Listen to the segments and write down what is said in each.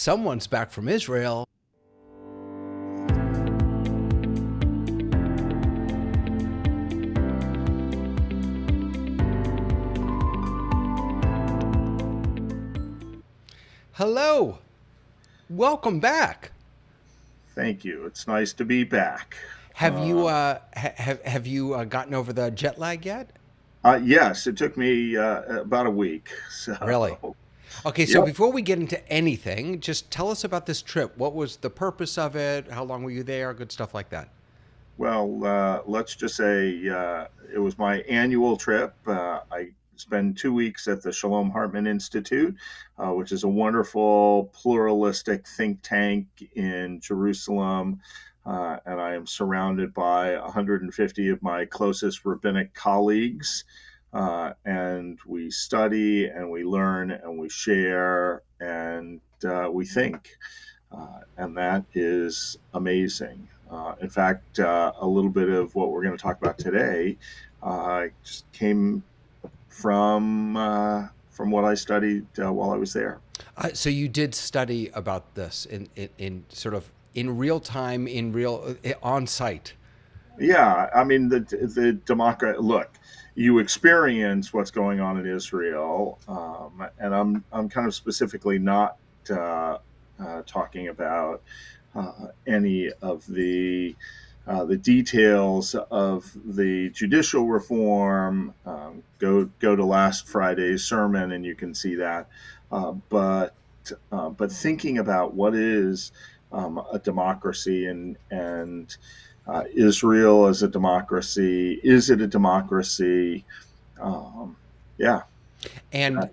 someone's back from Israel. Hello. Welcome back. Thank you. It's nice to be back. Have you have you gotten over the jet lag yet? Yes, it took me about a week. Really? So, Okay, so yep. before we get into anything, just tell us about this trip. What was the purpose of it? How long were you there? Good stuff like that. Well, let's just say it was my annual trip. I spend 2 weeks at the Shalom Hartman Institute, which is a wonderful pluralistic think tank in Jerusalem. And I am surrounded by 150 of my closest rabbinic colleagues. And we study and we learn and we share and we think. And that is amazing. In fact, a little bit of what we're going to talk about today just came from what I studied while I was there. So you did study about this in sort of in real time, in real on site. Yeah, I mean the democrat look. You experience what's going on in Israel, and I'm kind of specifically not talking about any of the details of the judicial reform. Go to last Friday's sermon, and you can see that. But thinking about what is a democracy and Israel as a democracy, is it a democracy? Um, yeah. And,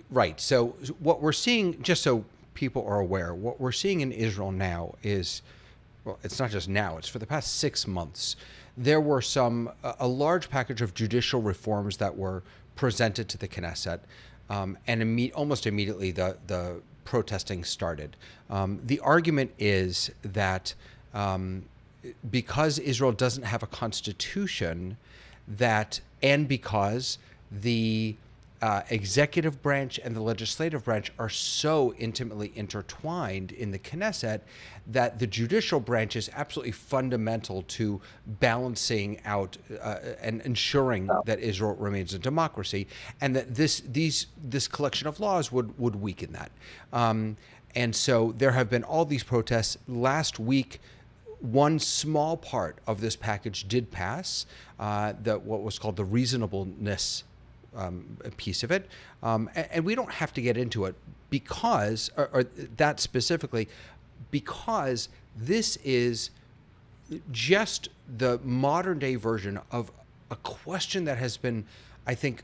right. So what we're seeing, just so people are aware, what we're seeing in Israel now is, well, it's not just now; it's for the past 6 months. There were a large package of judicial reforms that were presented to the Knesset, and almost immediately the protesting started. The argument is that because Israel doesn't have a constitution, and because the executive branch and the legislative branch are so intimately intertwined in the Knesset, that the judicial branch is absolutely fundamental to balancing out and ensuring that Israel remains a democracy, and that this collection of laws would weaken that. And so there have been all these protests. Last week, one small part of this package did pass, what was called the reasonableness piece of it, and we don't have to get into it because, or that specifically, because this is just the modern day version of a question that has been, I think,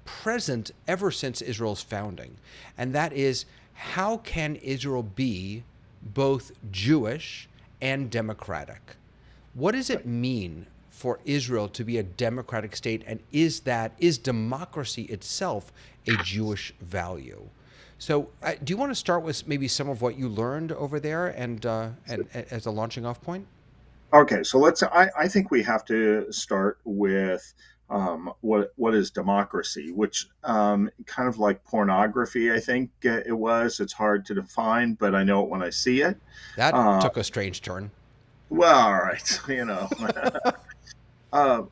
present ever since Israel's founding, and that is, how can Israel be both Jewish and democratic? What does it mean for Israel to be a democratic state, and is democracy itself a Jewish value? So, do you want to start with maybe some of what you learned over there, and as a launching off point? Okay, so I think we have to start with what is democracy, which kind of like pornography. I think it was. It's hard to define, but I know it when I see it. That Uh, took a strange turn. well, all right, uh,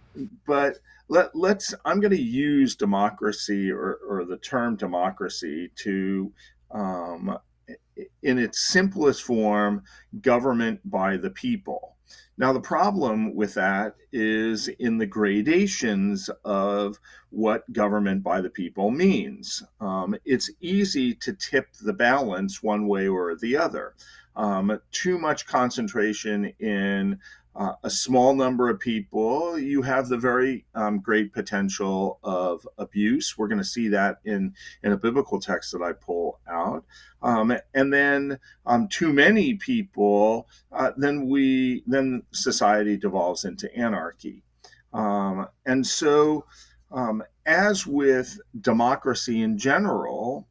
but let's. I'm going to use democracy or the term democracy to um, in its simplest form, government by the people. Now, the problem with that is in the gradations of what government by the people means. It's easy to tip the balance one way or the other. Too much concentration in a small number of people, you have the very great potential of abuse. We're going to see that in a biblical text that I pull out. And then too many people, then society devolves into anarchy. And so, as with democracy in general,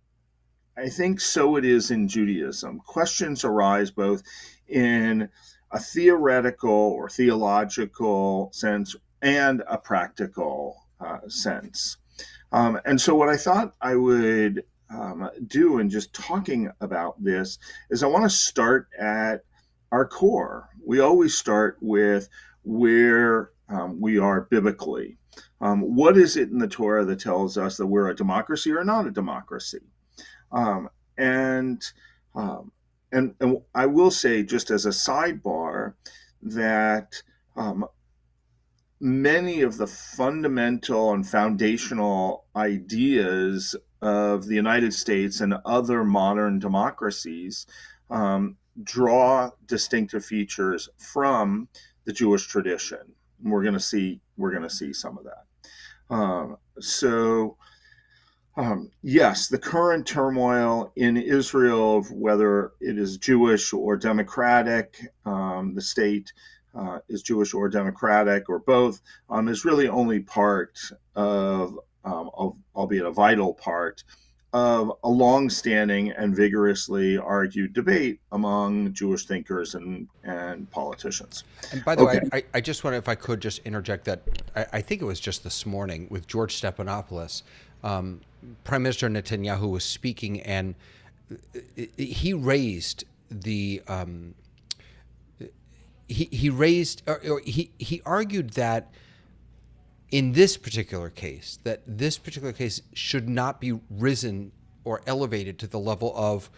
I think so it is in Judaism. Questions arise both in a theoretical or theological sense and a practical sense. And so, what I thought I would do in just talking about this is I want to start at our core. We always start with where we are biblically. What is it in the Torah that tells us that we're a democracy or not a democracy? Um, and, um, and I will say, just as a sidebar, that many of the fundamental and foundational ideas of the United States and other modern democracies draw distinctive features from the Jewish tradition. We're going to see some of that. Yes, the current turmoil in Israel, whether it is Jewish or democratic, the state is Jewish or democratic or both, is really only part of, albeit a vital part, of a long-standing and vigorously argued debate among Jewish thinkers and politicians. And by the Okay. way, I just want to, if I could just interject that I think it was just this morning with George Stephanopoulos, Prime Minister Netanyahu was speaking, and he raised the he raised or he argued that in this particular case, that this particular case should not be risen or elevated to the level of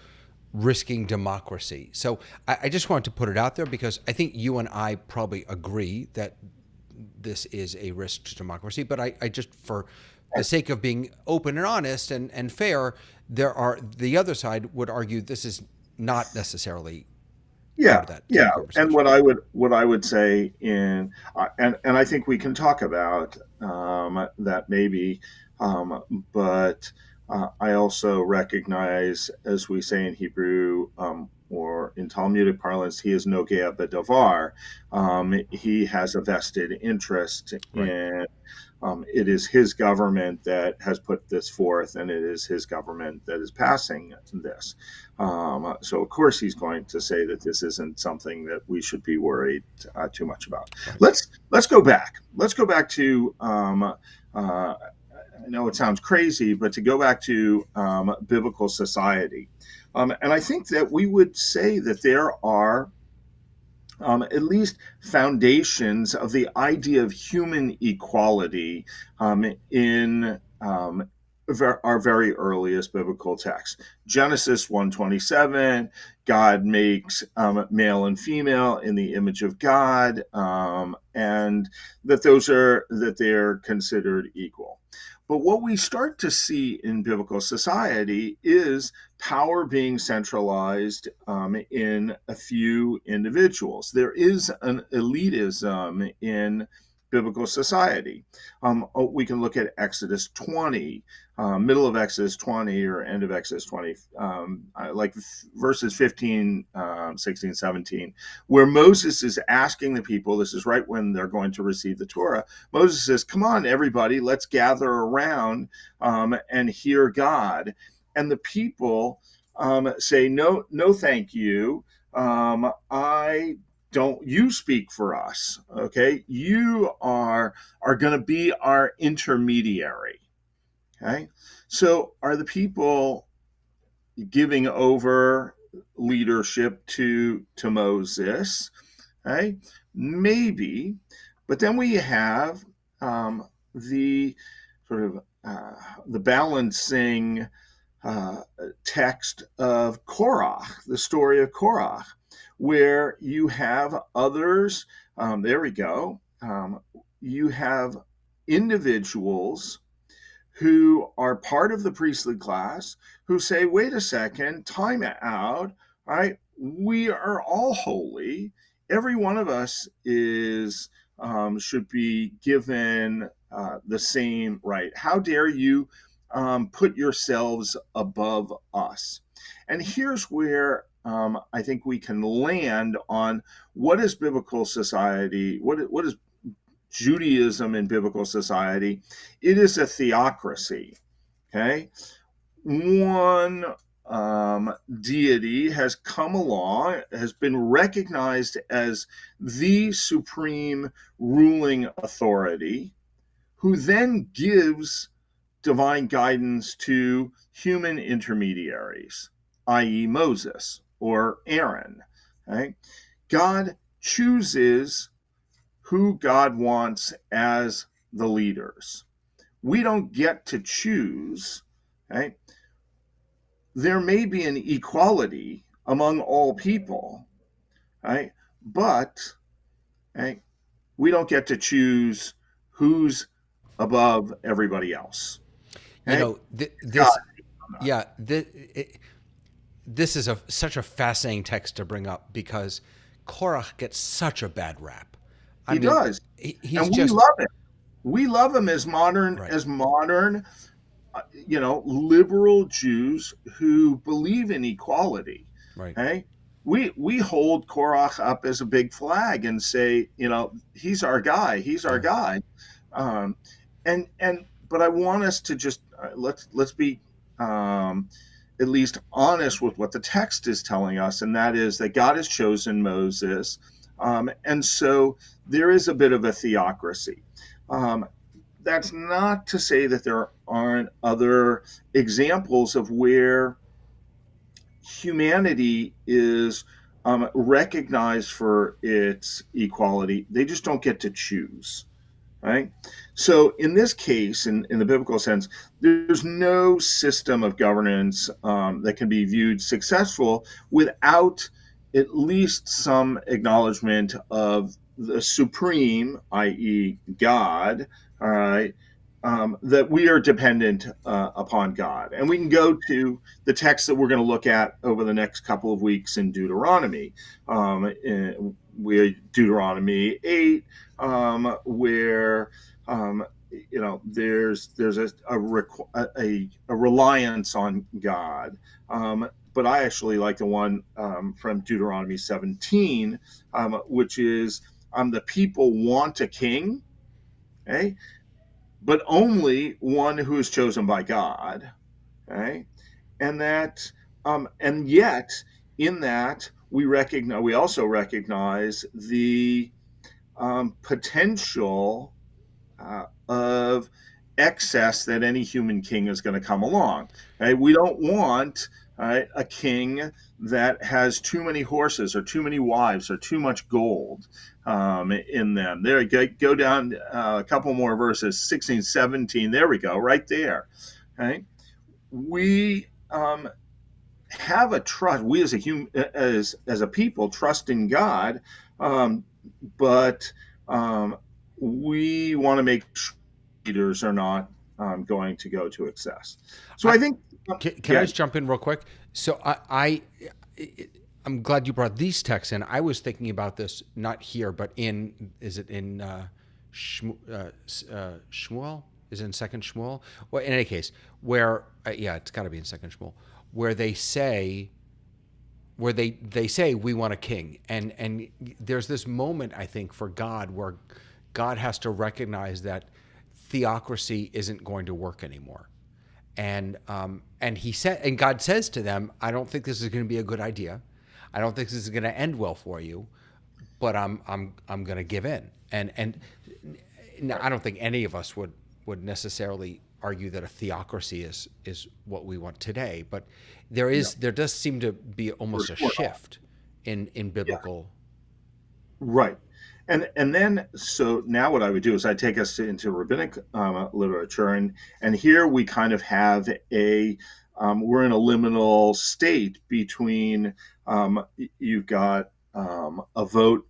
risking democracy. So I just wanted to put it out there because I think you and I probably agree that this is a risk to democracy. But I just, for the sake of being open and honest and fair, the other side would argue this is not necessarily part Yeah, of that yeah. And conversation. what I would say and I think we can talk about that maybe, but I also recognize, as we say in Hebrew, or in Talmudic parlance, he is nogea bedavar. He has a vested interest Right. in. It is his government that has put this forth, and it is his government that is passing this. So, of course, he's going to say that this isn't something that we should be worried too much about. Right. Let's go back. Let's go back to. I know it sounds crazy, but to go back to biblical society, and I think that we would say that there are at least foundations of the idea of human equality in our very earliest biblical texts. Genesis 1:27, God makes male and female in the image of God, and that they're considered equal. But what we start to see in biblical society is power being centralized in a few individuals. There is an elitism in biblical society. We can look at Exodus 20, middle of Exodus 20 or end of Exodus 20, like verses 15, 16, 17, where Moses is asking the people, this is right when they're going to receive the Torah. Moses says, come on, everybody, let's gather around and hear God. And the people say, no, no, thank you. I don't, you speak for us. Okay. You are going to be our intermediary. Okay. So are the people giving over leadership to Moses? Okay. Maybe. But then we have the sort of the balancing text of Korach, the story of Korach, where you have others. There we go. You have individuals who are part of the priestly class who say, wait a second, time out. All right, we are all holy. Every one of us is should be given the same right. How dare you put yourselves above us? And here's where I think we can land on what is biblical society, what is Judaism in biblical society. It is a theocracy. Okay, one deity has come along, has been recognized as the supreme ruling authority, who then gives divine guidance to human intermediaries, i.e., Moses or Aaron. Right? God chooses who God wants as the leaders. We don't get to choose. Right? There may be an equality among all people, right? But right, we don't get to choose who's above everybody else. You Okay? know, God, this, yeah, this is such a fascinating text to bring up because Korach gets such a bad rap. I he mean, does, he's and we just love him. We love him as modern, right, liberal Jews who believe in equality. right. Okay, we hold Korach up as a big flag and say, he's our guy. He's our Yeah. guy. Um, and but I want us to just let's be at least honest with what the text is telling us, and that is that God has chosen Moses, and so there is a bit of a theocracy. Um, that's not to say that there aren't other examples of where humanity is recognized for its equality. They just don't get to choose, right? So, in this case, in the biblical sense, there's no system of governance that can be viewed successful without at least some acknowledgement of the supreme, i.e., God, all right, that we are dependent upon God. And we can go to the text that we're going to look at over the next couple of weeks in Deuteronomy. Deuteronomy 8, where there's a reliance on God. But I actually like the one from Deuteronomy 17, which is the people want a king, okay? But only one who is chosen by God, okay? And yet in that we also recognize the potential of excess that any human king is going to come along. Right? We don't want a king that has too many horses or too many wives or too much gold in them. There, go down a couple more verses, 16, 17. There we go, right there. Right? We have a trust. We as a human, as a people, trust in God, but we want to make sure leaders are not going to go to excess. So I I think, can I yeah, just jump in real quick? So I'm glad you brought these texts in. I was thinking about this not here, but is it in Shmuel? Is it in Second Shmuel? Well, in any case, where yeah, it's got to be in Second Shmuel, where they say they say we want a king, and there's this moment I think for God where God has to recognize that theocracy isn't going to work anymore, and he said, and God says to them, I don't think this is going to be a good idea. I don't think this is going to end well for you, but I'm going to give in. And now, I don't think any of us would necessarily argue that a theocracy is what we want today, but there does seem to be almost a shift in yeah, biblical. right. And then so now what I would do is I take us into rabbinic literature, and here we kind of have we're in a liminal state between you've got a vote.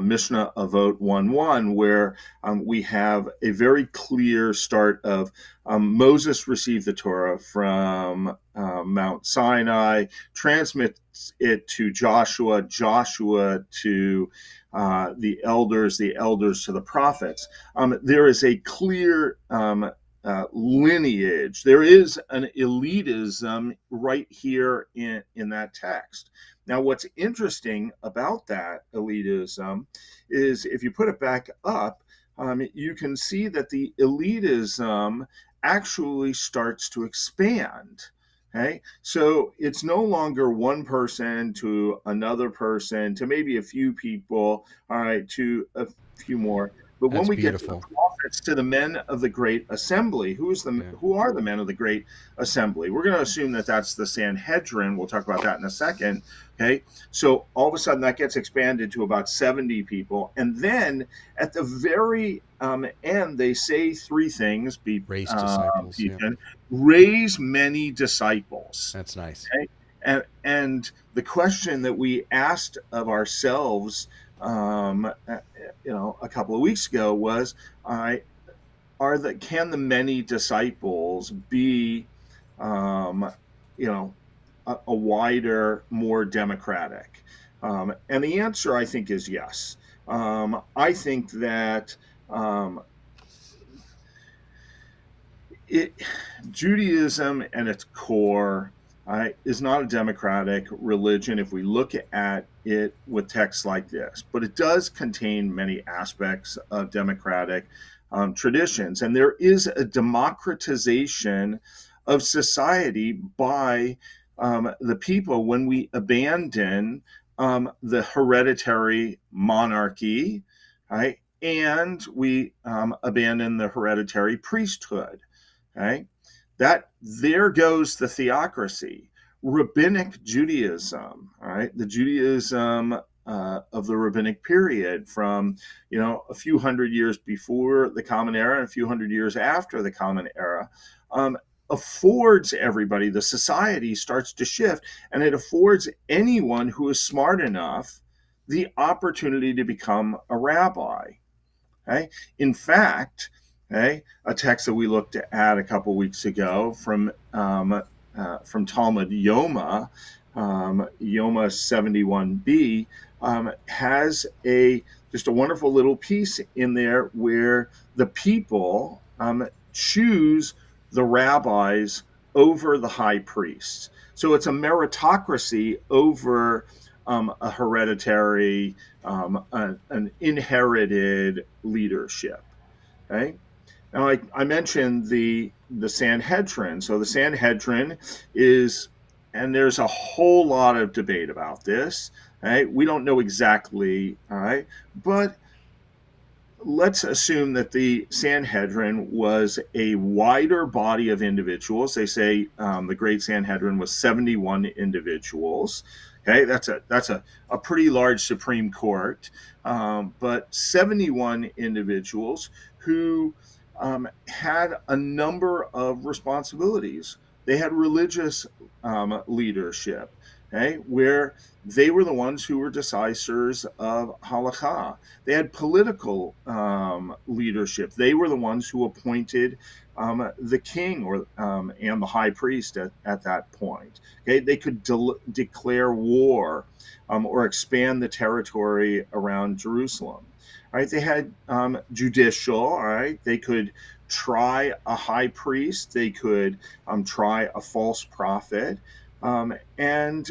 Mishnah Avot 1:1, where we have a very clear start of Moses received the Torah from Mount Sinai, transmits it to Joshua, Joshua to the elders to the prophets. There is a clear lineage. There is an elitism right here in that text. Now, what's interesting about that elitism is if you put it back up, you can see that the elitism actually starts to expand. Okay, so it's no longer one person to another person to maybe a few people, all right, to a few more. But when That's we get to the beautiful. prophets, to the men of the great assembly, Yeah. who are the men of the great assembly? We're going to assume that that's the Sanhedrin. We'll talk about that in a second. Okay, so all of a sudden that gets expanded to about 70 people, and then at the very end, they say three things. Raise disciples. Yeah. Raise many disciples. That's nice. Okay? And the question that we asked of ourselves, a couple of weeks ago was, can the many disciples be, um, you know, a wider, more democratic? And the answer, I think, is yes. I think that um, it, Judaism and its core is not a democratic religion if we look at it with texts like this, but it does contain many aspects of democratic traditions. And there is a democratization of society by the people when we abandon the hereditary monarchy, right? And we abandon the hereditary priesthood. Okay, that there goes the theocracy. Rabbinic Judaism, all right, the Judaism of the rabbinic period from a few hundred years before the Common Era and a few hundred years after the Common Era, affords everybody. The society starts to shift, and it affords anyone who is smart enough the opportunity to become a rabbi. Okay? In fact, okay, a text that we looked at a couple weeks ago from Talmud Yoma, Yoma 71b, has just a wonderful little piece in there where the people choose the rabbis over the high priests. So it's a meritocracy over a hereditary, an inherited leadership. Okay. Now, I mentioned the Sanhedrin. So the Sanhedrin is, and there's a whole lot of debate about this. Right? We don't know exactly. All right, but let's assume that the Sanhedrin was a wider body of individuals. They say the Great Sanhedrin was 71 individuals. Okay, that's a pretty large Supreme Court, but 71 individuals who had a number of responsibilities. They had religious leadership, okay, where they were the ones who were decisors of halakha. They had political leadership. They were the ones who appointed the king and the high priest at that point. Okay, they could declare war or expand the territory around Jerusalem. All right, they had judicial. All right, they could try a high priest. They could try a false prophet. And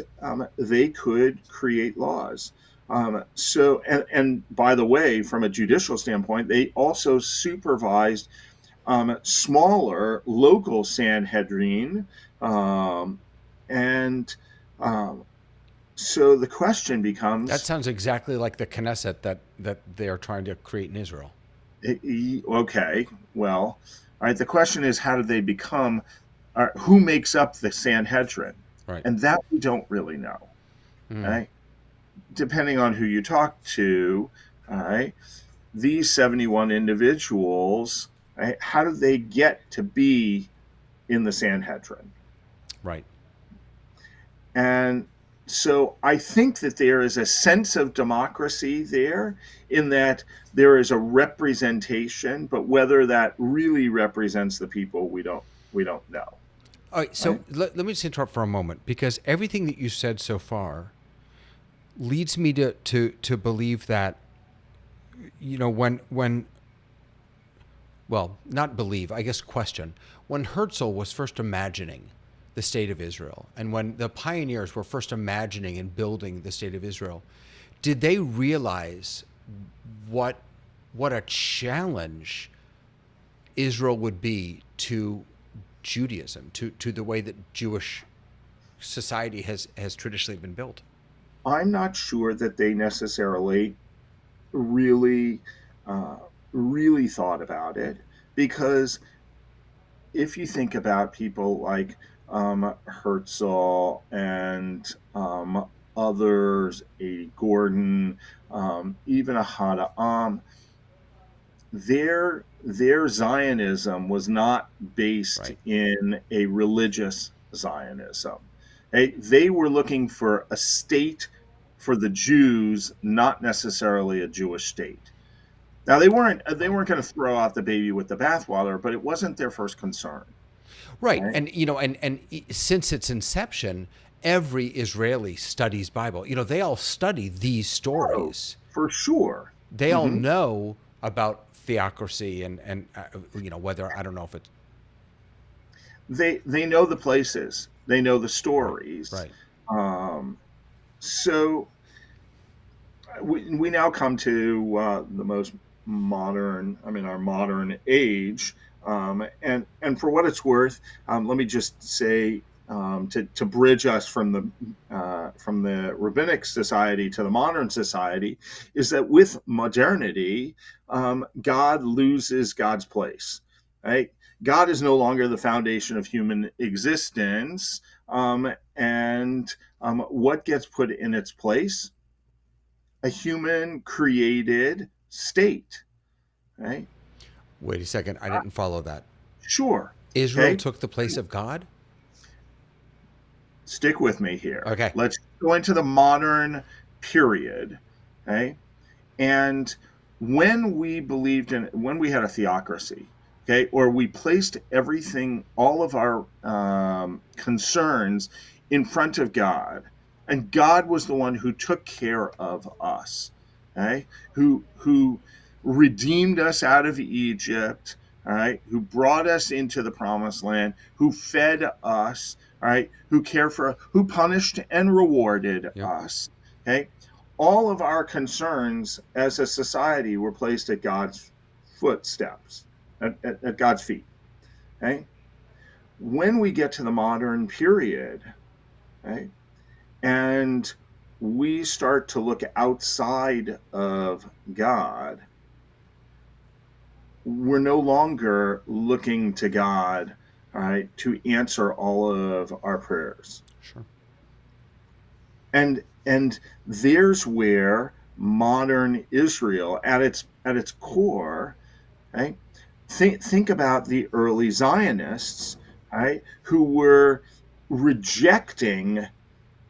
they could create laws. And by the way, from a judicial standpoint, they also supervised smaller local Sanhedrin. And so the question becomes, That sounds exactly like the Knesset that they are trying to create in Israel. okay, well, all right, the question is, how did they become, who makes up the Sanhedrin? Right. And that we don't really know. Right? Depending on who you talk to, right, these 71 individuals, right, how do they get to be in the Sanhedrin? Right. And so I think that there is a sense of democracy there, in that there is a representation, but whether that really represents the people, we don't know. All right. So Right? let me just interrupt for a moment, because everything that you said so far leads me to believe that, when well, not believe, I guess question, when Herzl was first imagining the state of Israel, and when the pioneers were first imagining and building the state of Israel, did they realize what a challenge Israel would be to Judaism, to the way that Jewish society has traditionally been built? I'm not sure that they necessarily really really thought about it, because if you think about people like Herzl and others, A. Gordon, even Ahad Am, their Zionism was not based Right. in a religious Zionism. They were looking for a state for the Jews, not necessarily a Jewish state. Now they Right. weren't going to throw out the baby with the bathwater, but it wasn't their first concern. Right. Right? And since its inception, every Israeli studies Bible. They all study these Oh, stories. for sure. They all Hmm. know about theocracy and whether I don't know if it's They know the places, they know the right. stories. Right. Um, so we now come to the most modern, I mean, our modern age. And for what it's worth, let me just say, to bridge us from the rabbinic society to the modern society, is that with modernity, God loses God's place. Right? God is no longer the foundation of human existence, and what gets put in its place? A human created state, right? Wait a second. I didn't follow that. Sure. Israel Okay. took the place of God? Stick with me here. Okay. Let's go into the modern period. Okay. And when we had a theocracy, okay, or we placed everything, all of our concerns in front of God, and God was the one who took care of us, okay, who redeemed us out of Egypt, all right, who brought us into the promised land, who fed us, all right, who cared for us, who punished and rewarded Yep. us, okay. All of our concerns as a society were placed at God's footsteps, at God's feet. Okay? When we get to the modern period, okay, and we start to look outside of God, we're no longer looking to God, all right, to answer all of our prayers. Sure. And there's where modern Israel, at its core, right? Think about the early Zionists, right, who were rejecting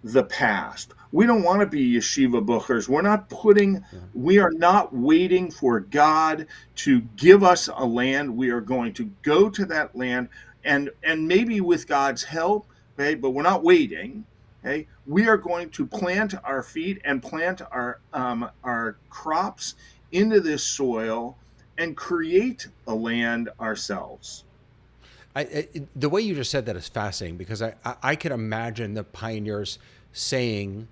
the past. We don't want to be yeshiva bookers. Yeah. We are not waiting for God to give us a land. We are going to go to that land, and maybe with God's help, okay, but we're not waiting. Okay, we are going to plant our feet and plant our crops into this soil and create a land ourselves. The way you just said that is fascinating because I can imagine the pioneers saying,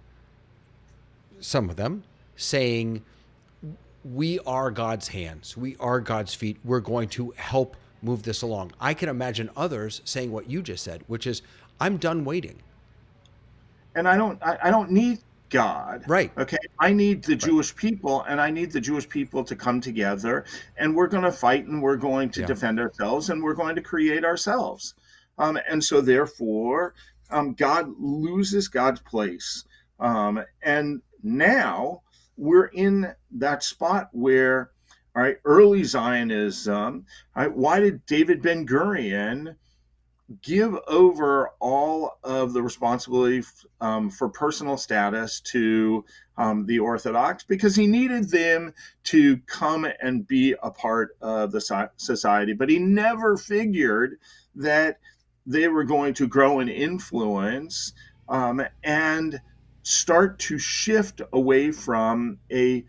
some of them saying, we are God's hands, we are God's feet, we're going to help move this along. I can imagine others saying what you just said, which is, I'm done waiting. And I don't need God. Right. Okay, I need the Right. Jewish people, and I need the Jewish people to come together, and we're going to fight, and we're going to Yeah. defend ourselves, and we're going to create ourselves. And so therefore, God loses God's place, and now we're in that spot where, all right, early Zionism. All right, why did David Ben Gurion give over all of the responsibility for personal status to the Orthodox? Because he needed them to come and be a part of the society, but he never figured that they were going to grow in influence and start to shift away from a,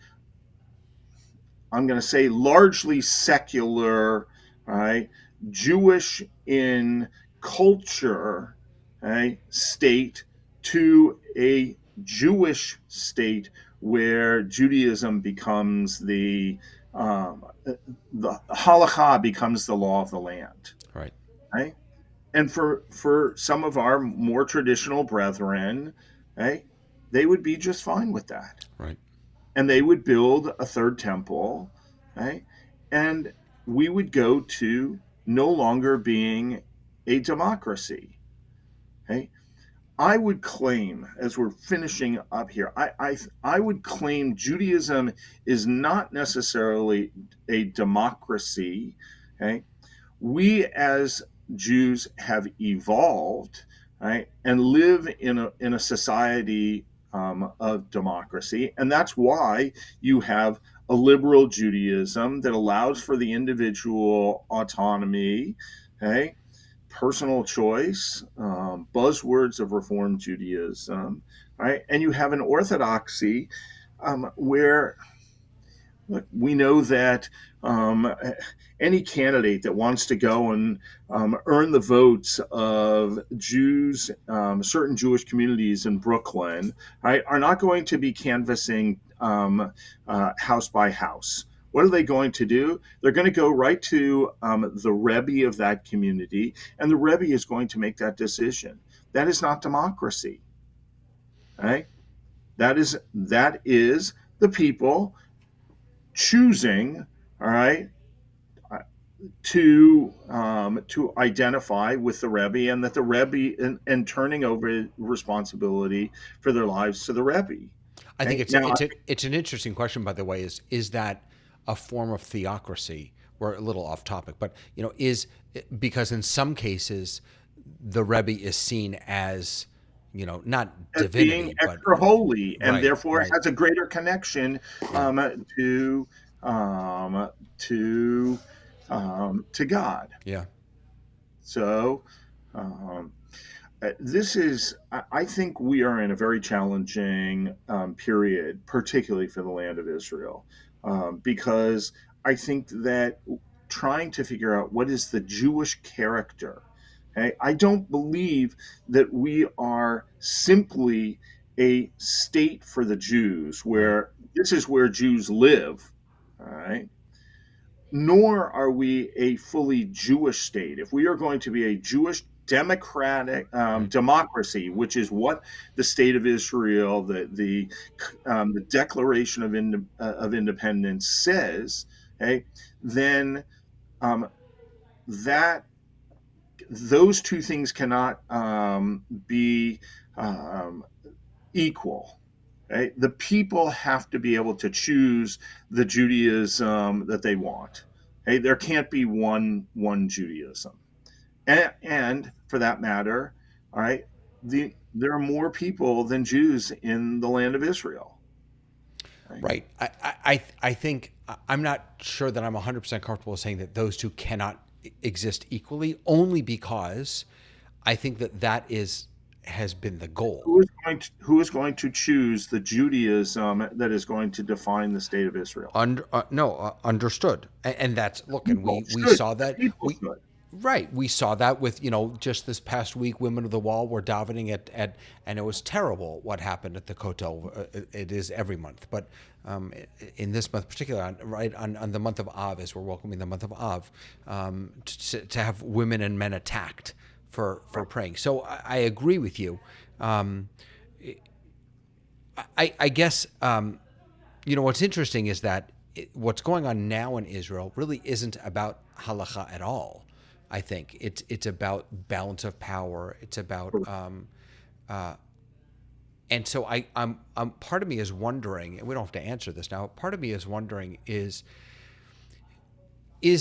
I'm going to say, largely secular, right, Jewish in culture, right, state to a Jewish state where Judaism becomes the halakha becomes the law of the land, Right. right? And for some of our more traditional brethren, right, they would be just fine with that, Right. and they would build a third temple, right? and we would go to no longer being a democracy. Okay? I would claim, as we're finishing up here, I would claim Judaism is not necessarily a democracy. Okay? We as Jews have evolved, right, and live in a society of democracy, and that's why you have a liberal Judaism that allows for the individual autonomy, okay, personal choice, buzzwords of Reform Judaism, right, and you have an orthodoxy where look, we know that any candidate that wants to go and earn the votes of Jews, certain Jewish communities in Brooklyn, right, are not going to be canvassing house by house. What are they going to do? They're going to go right to the Rebbe of that community, and the Rebbe is going to make that decision. That is not democracy, right? That is the people choosing, all right, to identify with the Rebbe, and that the Rebbe and turning over responsibility for their lives to the Rebbe. I think Okay, now it's an interesting question, by the way. Is that a form of theocracy? We're a little off topic, but is because in some cases the Rebbe is seen as not as being divinity, but extra holy, and right, therefore right, has a greater connection yeah, to um, to to God. yeah, So um, this is, I think we are in a very challenging period, particularly for the land of Israel, because I think that trying to figure out what is the Jewish character. Okay? I don't believe that we are simply a state for the Jews, right. where this is where Jews live. All right, nor are we a fully Jewish state. If we are going to be a Jewish democratic Right. democracy, which is what the state of Israel, the Declaration of Independence says, okay, then um, that those two things cannot be um, equal. Right? The people have to be able to choose the Judaism that they want. Okay? There can't be one Judaism, and for that matter, all right, there are more people than Jews in the land of Israel. Right? Right. I think I'm not sure that I'm 100% comfortable saying that those two cannot exist equally, only because I think that has been the goal. Who is going to choose the Judaism that is going to define the state of Israel? No, understood. And that's look, and People we should. saw The that people we should. right we saw that with just this past week, Women of the Wall were davening at and it was terrible what happened at the Kotel. It is every month, but in this month particular, right on the month of Av, as we're welcoming the month of Av, to have women and men attacked for praying. So I agree with you. Um, I guess what's interesting is that what's going on now in Israel really isn't about halacha at all. I think it's about balance of power. It's about and so I'm part of me is wondering, and we don't have to answer this now. Part of me is wondering is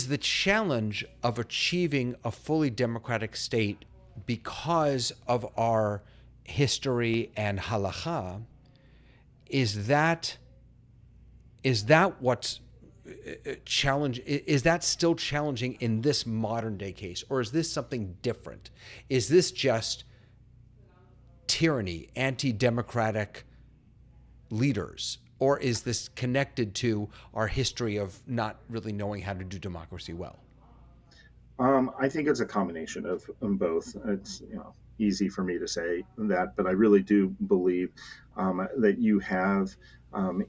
the challenge of achieving a fully democratic state because of our history and halacha, is that what's challenge is that still challenging in this modern day case, or is this something different? Is this just tyranny, anti-democratic leaders, or is this connected to our history of not really knowing how to do democracy well? I think it's a combination of both. It's easy for me to say that, but I really do believe that you have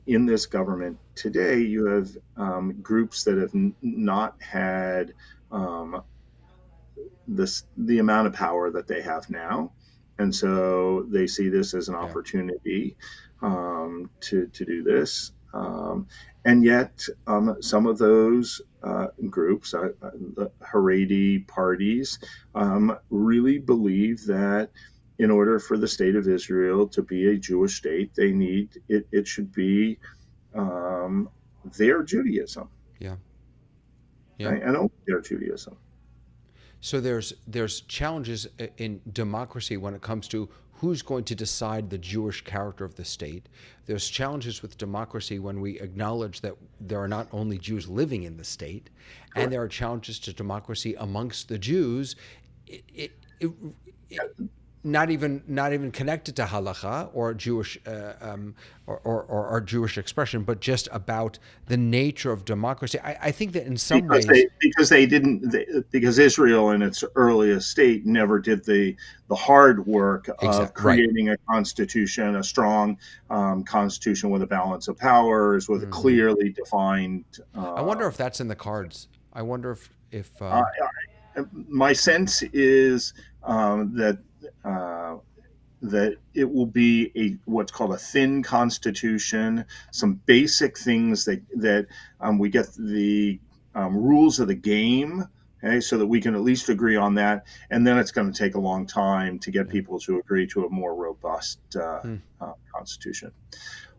in this government today, you have groups that have not had um, the amount of power that they have now, and so they see this as an Yeah. opportunity to do this. Um, and yet, some of those groups, the Haredi parties, really believe that in order for the state of Israel to be a Jewish state, it should be um, their Judaism, Yeah. Yeah. right? And only their Judaism. So there's challenges in democracy when it comes to who's going to decide the Jewish character of the state. There's challenges with democracy when we acknowledge that there are not only Jews living in the state, and Correct. there are challenges to democracy amongst the Jews. It, it, it, not even connected to halacha or Jewish or Jewish expression, but just about the nature of democracy. I think that in some ways, Because Israel in its earliest state never did the hard work of exactly right. creating a constitution, a strong constitution with a balance of powers, with a Hmm. clearly defined. I wonder if that's in the cards. I wonder if Uh, my sense is that. Uh, that it will be what's called a thin constitution, some basic things that we get the rules of the game, okay, so that we can at least agree on that, and then it's going to take a long time to get yeah. people to agree to a more robust constitution.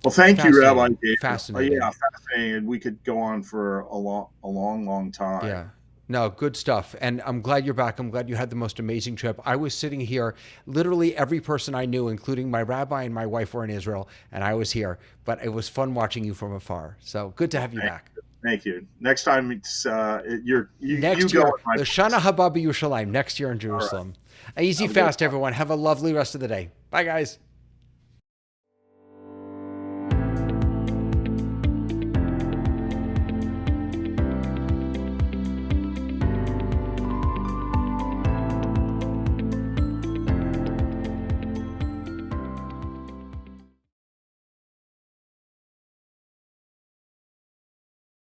Well, thank you, Rabbi Fascinating, David. fascinating. Yeah, fascinating. We could go on for a long, long time. Yeah. No, good stuff. And I'm glad you're back. I'm glad you had the most amazing trip. I was sitting here, literally every person I knew, including my rabbi and my wife, were in Israel, and I was here. But it was fun watching you from afar. So good to Well, have you back. thank you. Next time it's you Next go year, in my the Shana Haba B'Yushalayim, next year in All right. Jerusalem. Easy Have a good fast, everyone. Have a lovely rest of the day. Bye, guys.